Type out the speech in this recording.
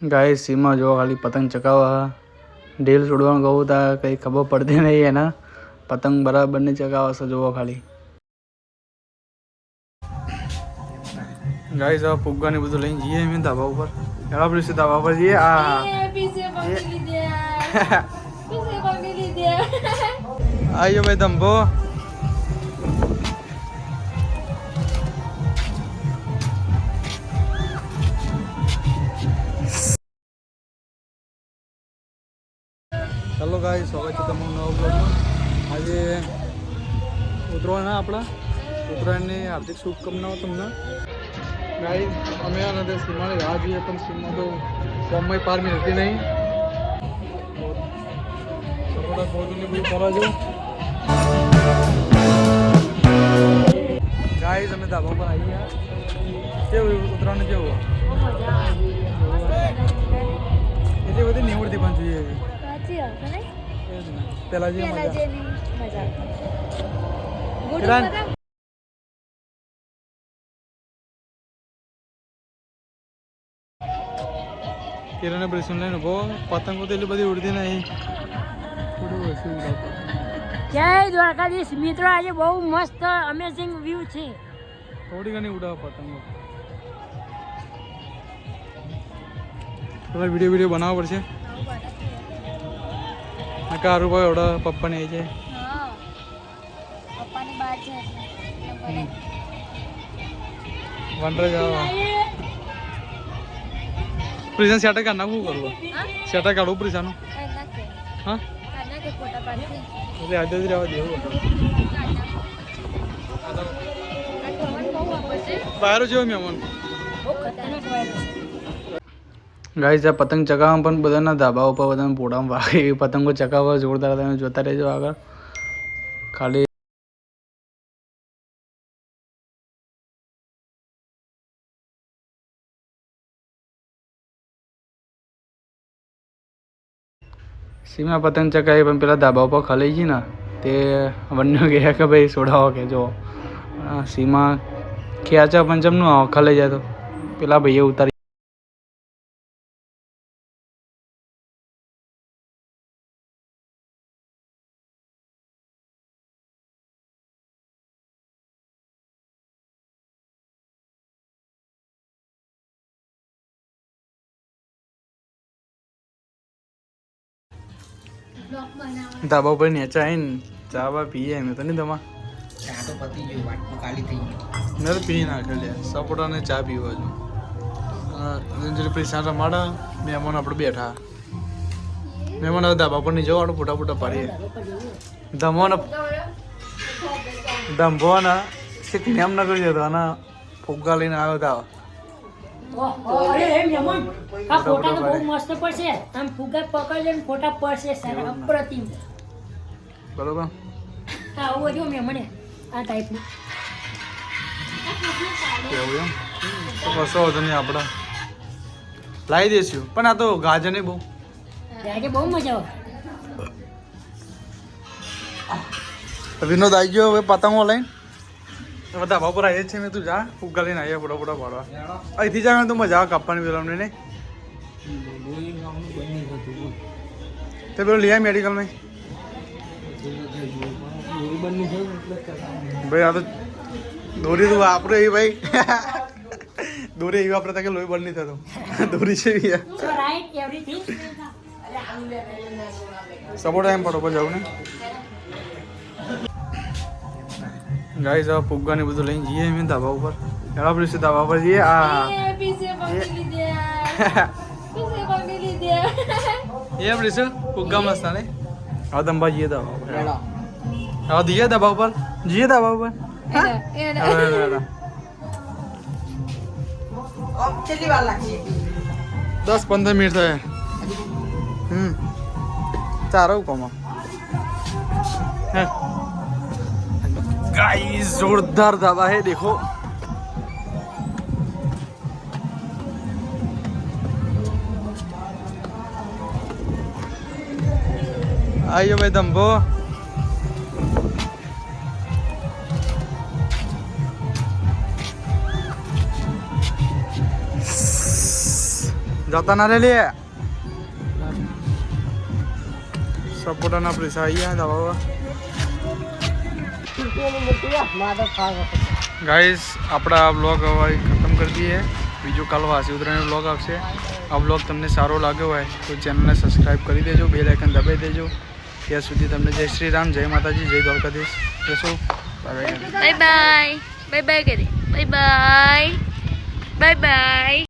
guys सीमा जो खाली पतंग चकावा ढील छुड़वा कहूँ था कहीं खबर पड़ती नहीं है ना पतंग बराबर नहीं चकावा से जो खाली गाइस आप पुग्गा ने બધું લઈને જઈએ અમે ધાબા ઉપર એલા પછી ધાબા પર જઈએ આ પીસે પકડી લીધા પીસે પકડી લીધા આયો ભાઈ ધંબો हेलो गाइस स्वागत है તમારું નવા બ્લોગમાં આજે ઉત્તરાયણ આપણા ઉત્તરાયણની હાર્દિક શુભકામનાઓ તમને ગાइस અમે આ નદી સીમાની રાહ જોઈએ પણ સીમા તો ફોર્મમાં પાર મિલતી નહીં થોડા ફોટોની બી કરવા જો ગાइस અમે ધાબા પર આવી ગયા કેવું ઉત્તરાયણ કેવું એટલી બધી નિવડતી પણ જોઈએ પેલા જે મજા કિરણ બ્રેસન લઈને ઉભો પતંગો તો એટલી બધી ઉડતી નહીં થોડું ઓછું ઉડાવતો જય દ્વારકાધીશ મિત્રો આજે બહુ મસ્ત અમેઝિંગ વ્યૂ છે થોડી ઘણી ઉડાવો પતંગો થોડા વિડીયો બનાવવા પડશે કારું ભાઈ ઓડા પપ્પાને આવી જાય પપ્પાની બાર છે વંડર જાવ પ્રિઝન સેટા કા નાખવું કરવું સેટા કાઢવું પ્રિઝાનું હા એટલે આજે જ રહેવા દેવું બહાર જેવો મહેમાન गाइस આ પતંગ ચગાવવા પણ બધાના ધાબા ઉપર બધાના પોડામાં વાગે એ પતંગો ચગાવવા જોરદાર તમે જોતા રહેજો આગળ ખાલી સીમા પતંગ ચગાવી પણ પેલા ધાબા ઉપર ખલાઈ ગઈ ને તે વન્યો ગયા કે ભાઈ છોડાવો કે જો સીમા ખેંચા પંચમનું ખલાઈ જાય તો પેલા ભાઈએ ઉતારી ધાબા ઉપર નેચા આવીને ચા બા પીએ અમે તો નહીં તમા ચા તો પતી ગયો વાત તો કાલી થઈ ગઈ મેં તો પી નાખે લે સપોટાને ચા પીવા જો પૈસા રમાડા મહેમાન આપણે બેઠા મહેમાન હવે ધાબા પર નહીં જવાનું ફોટા ફોટા પાડીએ ધંભોના શીખ નેમ ન કરી જતો આના ફુગ્ગા લઈને આવ્યો હતા આ ફોટા તો બહુ મસ્ત પડશે આમ ફુગ્ગા પકડીને ફોટા પડશે સારા અપ્રતિમ બરોબર હા આવું જો મેં મને આ ટાઈપનું કેવું એમ તો કશો હતો નહીં આપણે લાવી દઈશું પણ આ તો ગાજર નહીં બહુ આજે બહુ મજા આવે વિનોદ આવી ગયો હવે પતંગો લઈને હવે ધાબા પર આવીએ છીએ મેં તું જા ફુગ્ગા લઈને આવીએ ફોટા ફોટા પાડવા અહીંથી જાય તો મજા આવે કાપવાની પેલામને નહીં તે પેલું લઈ આવ્યા મેડિકલમાં ભાઈ આ તો દોરી તું વાપરો એવી ભાઈ દોરી એવી વાપરતા કે લોહી બંધ નહીં થતો દોરી છે સપોર્ટ એમ પડો જાવ ને ગાઈસ આ ફુગ્ગા ને બધું લઈને જઈએ અમે ધાબા ઉપર એલા પછી ધાબા પર જઈએ આ એ પ્લીઝ ફુગ્ગા મસ્ત ને હવે દંબા જઈએ ધાબા ઉપર હવે દઈએ ધાબા ઉપર જઈએ ધાબા ઉપર 10-15 મિનિટ થાય ચારો કોમાં गाइस जोरदार ढाबा है देखो आइयो भाई धंबो જતા ના રે લે સપોર્ટના પૈસા આવી ગયા દવા ગાઈસ આપણા બ્લોગ હવે ખતમ કરી દઈએ બીજું કાલ વાસી ઉતરાયણનો બ્લોગ આવશે આ બ્લોગ તમને સારો લાગ્યો હોય તો ચેનલને સબસ્ક્રાઈબ કરી દેજો બેલ આઇકન દબાવી દેજો ત્યાં સુધી તમને જય શ્રી રામ જય માતાજી જય દ્વારકાધીશ જશો bye bye bye bye bye કરી બાય બાય બાય બાય